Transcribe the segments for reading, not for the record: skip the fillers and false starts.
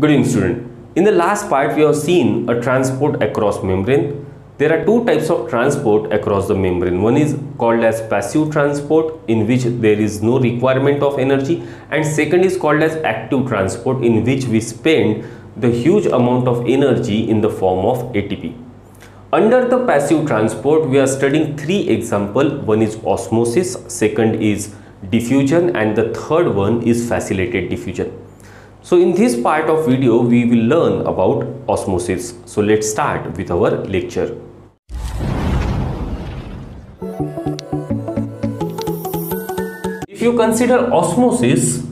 Good evening, student. In the last part, we have seen a transport across membrane. There are two types of transport across the membrane. One is called as passive transport, in which there is no requirement of energy, and second is called as active transport, in which we spend the huge amount of energy in the form of ATP. Under the passive transport, we are studying three examples. One is osmosis, second is diffusion, and the third one is facilitated diffusion. So in this part of video, we will learn about osmosis. So let's start with our lecture. If you consider osmosis,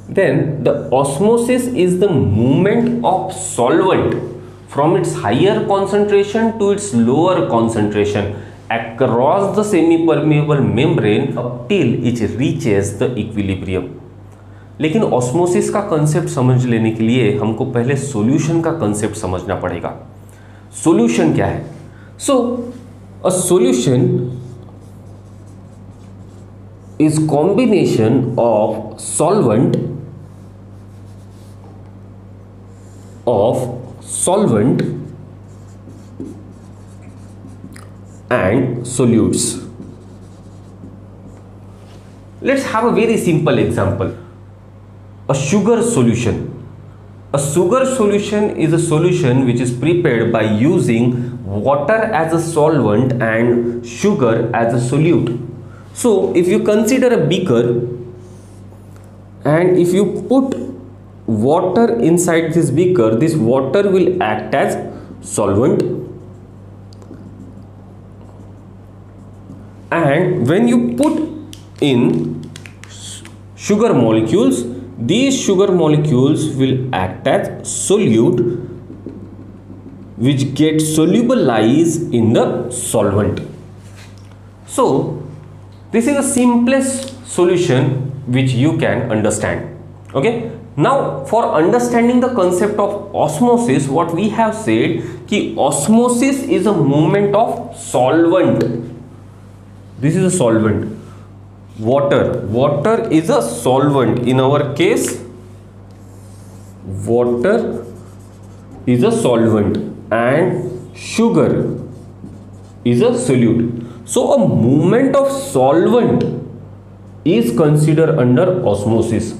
then the osmosis is the movement of solvent from its higher concentration to its lower concentration across the semi-permeable membrane up till it reaches the equilibrium. लेकिन osmosis का concept समझ लेने के लिए हमको पहले solution का concept समझना पड़ेगा. सॉल्यूशन क्या है? So a solution is combination of solvent and solutes. Let's have a very simple example. A sugar solution. A sugar solution is a solution which is prepared by using water as a solvent and sugar as a solute. So if you consider a beaker and if you put water inside this beaker, this water will act as solvent. And when you put in sugar molecules, these sugar molecules will act as solute, which get solubilized in the solvent. So this is the simplest solution which you can understand. Okay, now for understanding the concept of osmosis, what we have said कि osmosis is a movement of solvent. This is a solvent. Water is a solvent. In our case, water is a solvent and sugar is a solute. So a movement of solvent is considered under osmosis,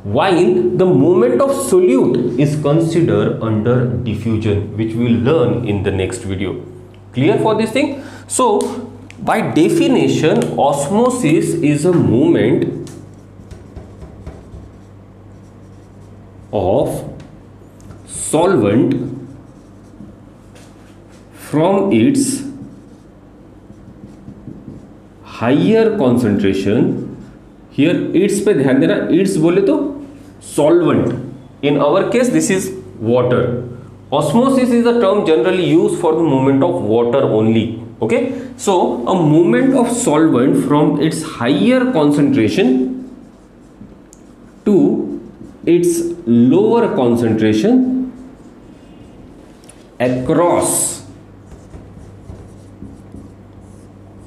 while the movement of solute is considered under diffusion, which we will learn in the next video. Clear for this thing? So by definition, osmosis is a movement of solvent from its higher concentration. Here its पे ध्यान देना, its बोले तो solvent. In our case, this is water. Osmosis is a term generally used for the movement of water only. Okay, so a movement of solvent from its higher concentration to its lower concentration across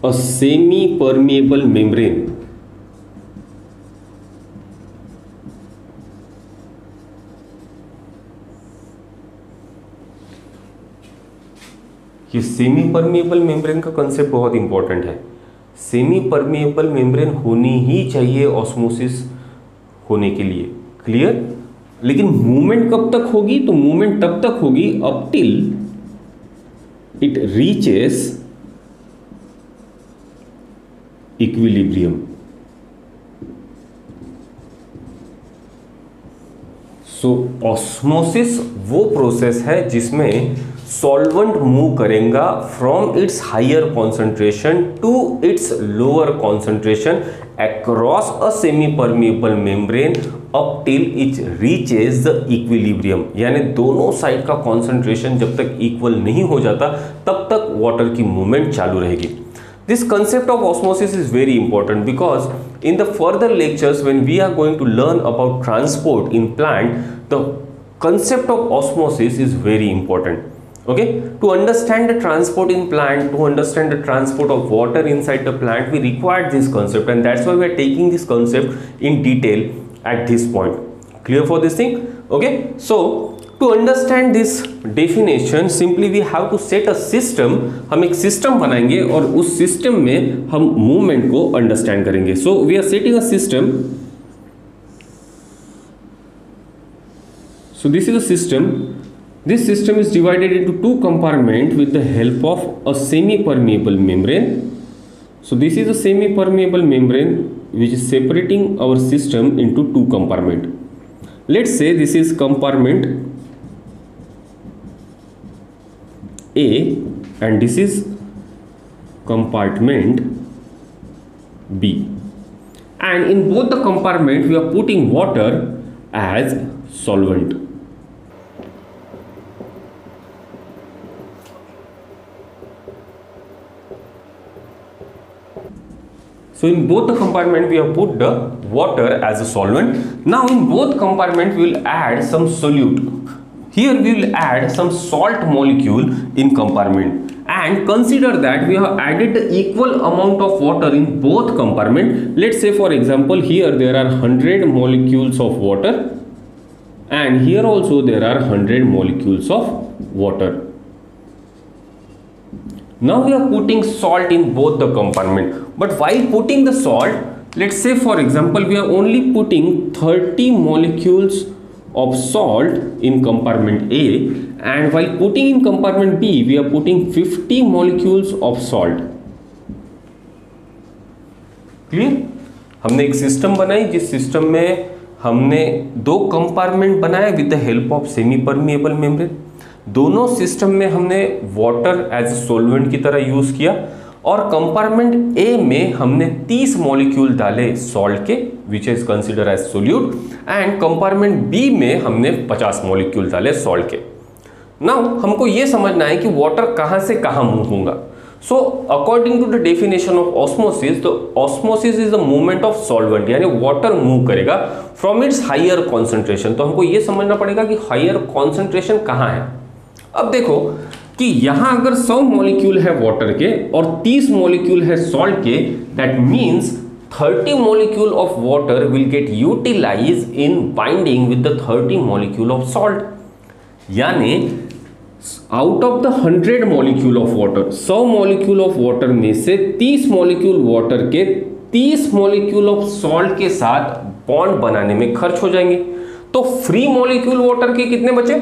a semi-permeable membrane. ये semi permeable membrane का concept बहुत important है. Semi permeable membrane होनी ही चाहिए osmosis होने के लिए. Clear? लेकिन मूवमेंट कब तक होगी? तो मूवमेंट तब तक होगी up till it reaches equilibrium. So osmosis वो प्रोसेस है जिसमें सॉल्वेंट मूव करेगा from its higher concentration to its lower concentration across a semi permeable membrane up till it reaches the equilibrium. यानी दोनों साइड का कॉन्सेंट्रेशन जब तक equal नहीं हो जाता तब तक वाटर की मूवमेंट चालू रहेगी. This concept of osmosis is very important because in the further lectures when we are going to learn about transport in plant, the concept of osmosis is very important. Okay, to understand the transport in plant, to understand the transport of water inside the plant, we required this concept, and that's why we are taking this concept in detail at this point. Clear for this thing? Okay, so to understand this definition, simply we have to set a system. हम एक system बनाएंगे और उस system में हम movement को understand करेंगे. So we are setting a system. So this is a system. This system is divided into two compartments with the help of a semi-permeable membrane. So this is a semi-permeable membrane which is separating our system into two compartments. Let's say this is compartment A and this is compartment B. And in both the compartments we are putting water as solvent. So in both the compartment we have put the water as a solvent. Now in both compartment we will add some solute. Here we will add some salt molecule in compartment, and consider that we have added the equal amount of water in both compartment. Let's say for example here there are 100 molecules of water and here also there are 100 molecules of water. Now we are putting salt in both the compartment, but while putting the salt, let's say for example we are only putting 30 molecules of salt in compartment A, and while putting in compartment B we are putting 50 molecules of salt. Clear? हमने एक system बनाई जिस system में हमने दो compartment बनाए with the help of semi permeable membrane. दोनों system में हमने वाटर एज सोलवेंट की तरह यूज किया और कंपार्टमेंट ए में हमने 30 मॉलिक्यूल डाले सॉल्ट के which is consider as solute, and compartment B में हमने 50 मॉलिक्यूल डाले सॉल्ट के. नाउ हमको ये समझना है कि वाटर कहाँ से कहाँ मूव होगा. So according to the definition of osmosis, तो osmosis is the movement of solvent, यानी वाटर मूव करेगा फ्रॉम इट्स हायर कॉन्सेंट्रेशन. तो हमको ये समझना पड़ेगा कि हायर कॉन्सेंट्रेशन कहाँ है. अब देखो कि यहां अगर 100 मॉलिक्यूल है वाटर के और 30 मॉलिक्यूल है सॉल्ट के, that means 30 molecule of water will get utilize in binding with the 30 molecule of salt. यानी out of the 100 molecule of water, 100 molecule of water में से 30 मॉलिक्यूल वाटर के 30 मॉलिक्यूल ऑफ सॉल्ट के साथ bond बनाने में खर्च हो जाएंगे. तो फ्री मॉलिक्यूल वाटर के कितने बचे?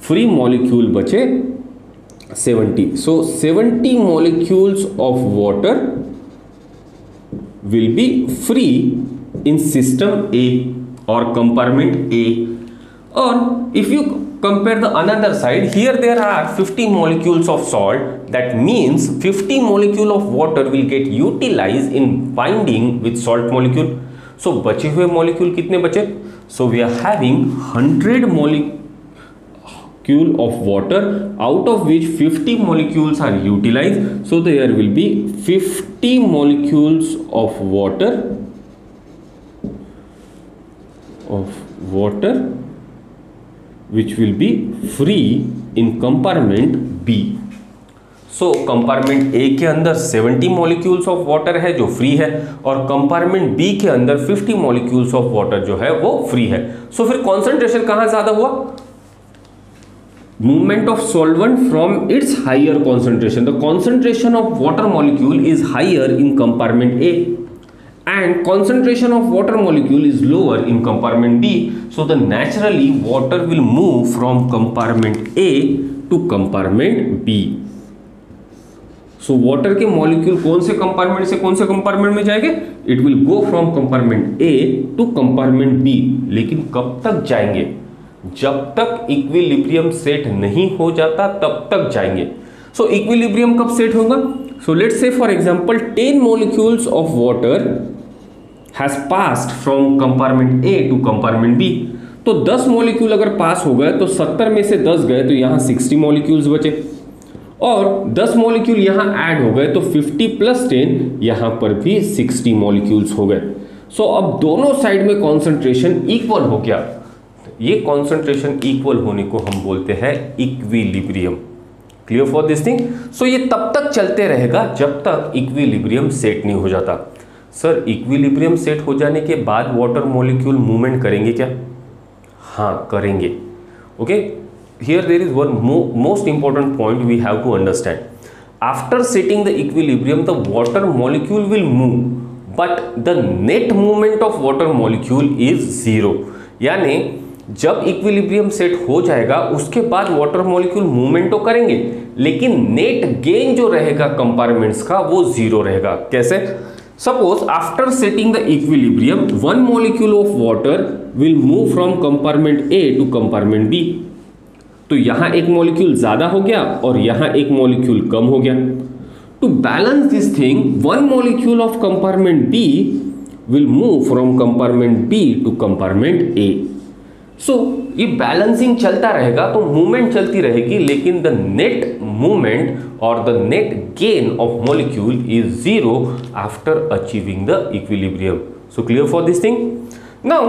फ्री मॉलिक्यूल बचे 70. So 70 molecules of water will be free in system A or compartment A. Or if you compare the another side, here there are 50 molecules of salt. That means 50 molecule of water will get utilized in binding with salt molecule. So बचे हुए molecule कितने बचे? So we are having 100 molecule of water, out of which 50 molecules are utilized. So there will be 50 molecules of water which will be free in compartment B. So compartment A के अंदर 70 molecules of water है जो free है और compartment B के अंदर 50 molecules of water जो है वो फ्री है. सो फिर कॉन्सेंट्रेशन कहां ज्यादा हुआ? Movement of solvent from its higher concentration. The concentration of water molecule is higher in compartment A and concentration of water molecule is lower in compartment B. So the naturally water will move from compartment A to compartment B. So water के molecule कौन से compartment से कौन से compartment में जाएंगे? It will go from compartment A to compartment B. लेकिन कब तक जाएंगे? जब तक इक्विलिब्रियम सेट नहीं हो जाता तब तक जाएंगे. सो इक्विलिब्रियम कब सेट होगा? So let's say for example 10 molecules of water has passed from compartment A to compartment B. तो 10 मॉलिक्यूल अगर पास हो गए तो 70 में से 10 गए तो यहाँ 60 मॉलिक्यूल्स बचे और 10 मॉलिक्यूल यहाँ ऐड हो गए तो 50 प्लस 10 यहाँ पर भी 60 मॉलिक्यूल्स हो गए. सो अब दोनों साइड में कॉन्सेंट्रेशन इक्वल हो गया. ये कॉन्सेंट्रेशन इक्वल होने को हम बोलते हैं equilibrium. Clear for this thing. So ये तब तक चलते रहेगा जब तक इक्विलिब्रियम सेट नहीं हो जाता। सर इक्विलिब्रियम सेट हो जाने के बाद वाटर मॉलिक्यूल मूवमेंट करेंगे क्या? हाँ करेंगे। Okay, here there is one most important point we have to understand. After setting the equilibrium the water molecule will move but the net movement of water molecule is zero. यानी जब equilibrium set हो जाएगा उसके बाद water molecule movement तो करेंगे, लेकिन net gain जो रहेगा कंपार्टमेंट्स का वो जीरो रहेगा। कैसे? Suppose after setting the equilibrium one molecule of water will move from compartment A to compartment B. तो यहां एक मॉलिक्यूल ज्यादा हो गया और यहां एक मॉलिक्यूल कम हो गया। To balance this thing one molecule of compartment B will move from compartment B to compartment a. So ये बैलेंसिंग चलता रहेगा तो मूवमेंट चलती रहेगी, लेकिन द नेट मूवमेंट और the net gain of molecule is zero after achieving the equilibrium. So clear for this thing. Now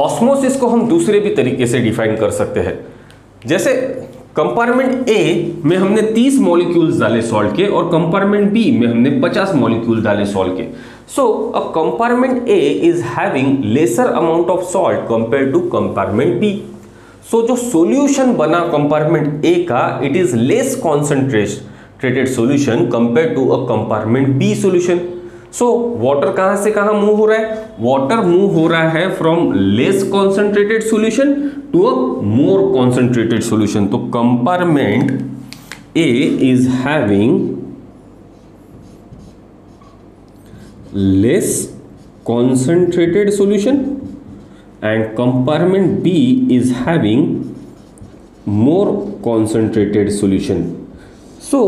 osmosis को हम दूसरे भी तरीके से डिफाइन कर सकते हैं। जैसे कंपार्टमेंट ए में हमने 30 मॉलिक्यूल्स डाले सॉल्ट के और कंपार्टमेंट बी में हमने 50 मॉलिक्यूल डाले सॉल्ट के। So a compartment A is having lesser amount of salt compared to compartment B. So जो solution बना compartment A का it is less concentrated solution compared to a compartment B solution. So water कहाँ से कहाँ move हो रहा है? Water move हो रहा है from less concentrated solution to a more concentrated solution. तो compartment A is having less concentrated solution and compartment B is having more concentrated solution. So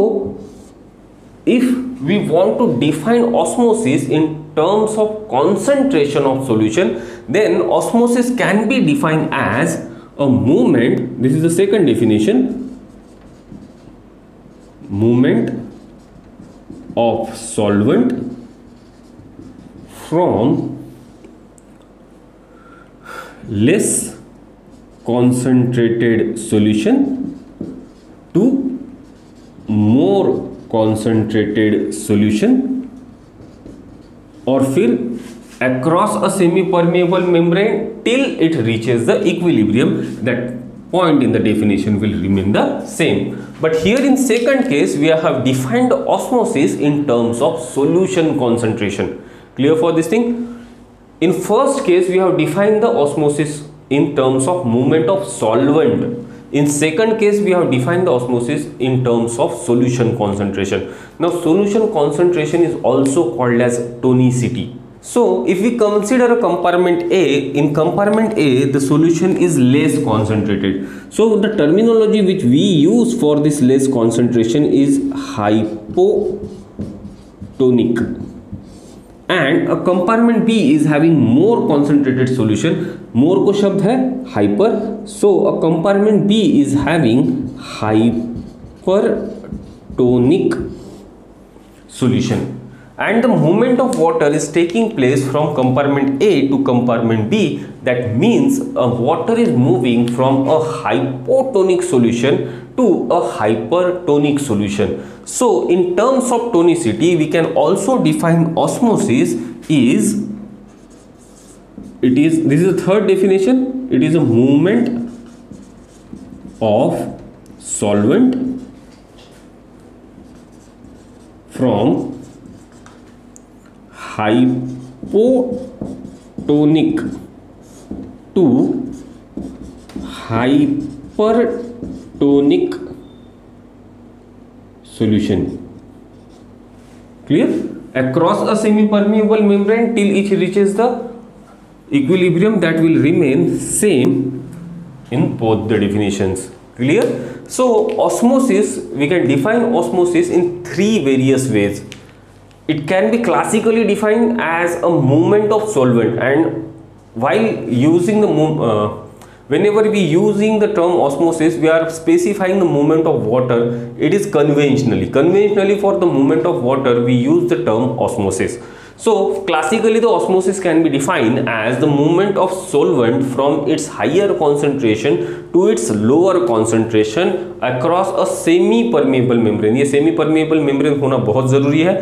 if we want to define osmosis in terms of concentration of solution, then osmosis can be defined as a movement, this is the second definition, movement of solvent from less concentrated solution to more concentrated solution, और फिर across a semi-permeable membrane till it reaches the equilibrium. That point in the definition will remain the same. But here in second case we have defined osmosis in terms of solution concentration. Clear for this thing? In first case we have defined the osmosis in terms of movement of solvent. In second case we have defined the osmosis in terms of solution concentration. Now solution concentration is also called as tonicity. So if we consider a compartment A, in compartment A the solution is less concentrated. So the terminology which we use for this less concentration is hypotonic. And a compartment B is having more concentrated solution. More को शब्द है hyper. So a compartment B is having hypertonic solution. And the movement of water is taking place from compartment A to compartment B. That means water is moving from a hypotonic solution to a hypertonic solution. So in terms of tonicity we can also define osmosis is, this is the third definition, it is a movement of solvent from hypotonic to hypertonic solution. Clear? Across a semi-permeable membrane till it reaches the equilibrium, that will remain same in both the definitions. Clear? So osmosis, we can define osmosis in three various ways. It can be classically defined as a movement of solvent, and while using the whenever we using the term osmosis we are specifying the movement of water. It is conventionally for the movement of water we use the term osmosis. So classically the osmosis can be defined as the movement of solvent from its higher concentration to its lower concentration across a semi permeable membrane. ये semi permeable membrane होना बहुत जरूरी है,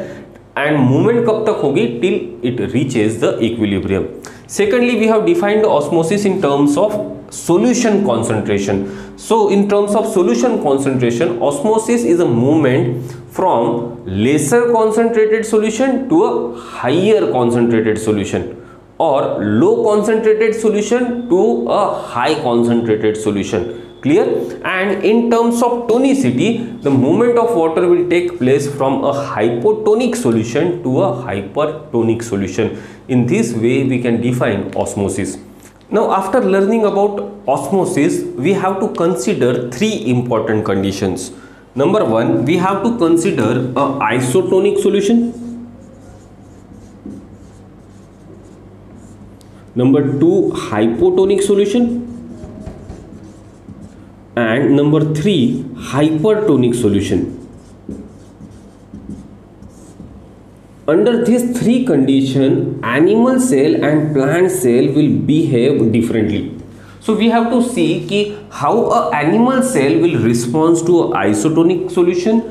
and movement कब तक होगी? Till it reaches the equilibrium. Secondly, we have defined osmosis in terms of solution concentration. So in terms of solution concentration, osmosis is a movement from lesser concentrated solution to a higher concentrated solution, or low concentrated solution to a high concentrated solution. Clear? And in terms of tonicity, the movement of water will take place from a hypotonic solution to a hypertonic solution. In this way we can define osmosis. Now after learning about osmosis, we have to consider three important conditions. Number one, we have to consider a isotonic solution. Number two, hypotonic solution. And number three, hypertonic solution. Under these three conditions, animal cell and plant cell will behave differently. So we have to see ki how a animal cell will respond to a isotonic solution,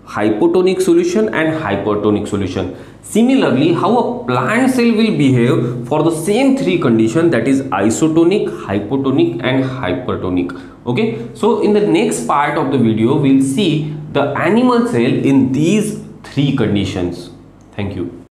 hypotonic solution and hypertonic solution. Similarly, how a plant cell will behave for the same three conditions, that is isotonic, hypotonic and hypertonic. Okay, so in the next part of the video, we'll see the animal cell in these three conditions. Thank you.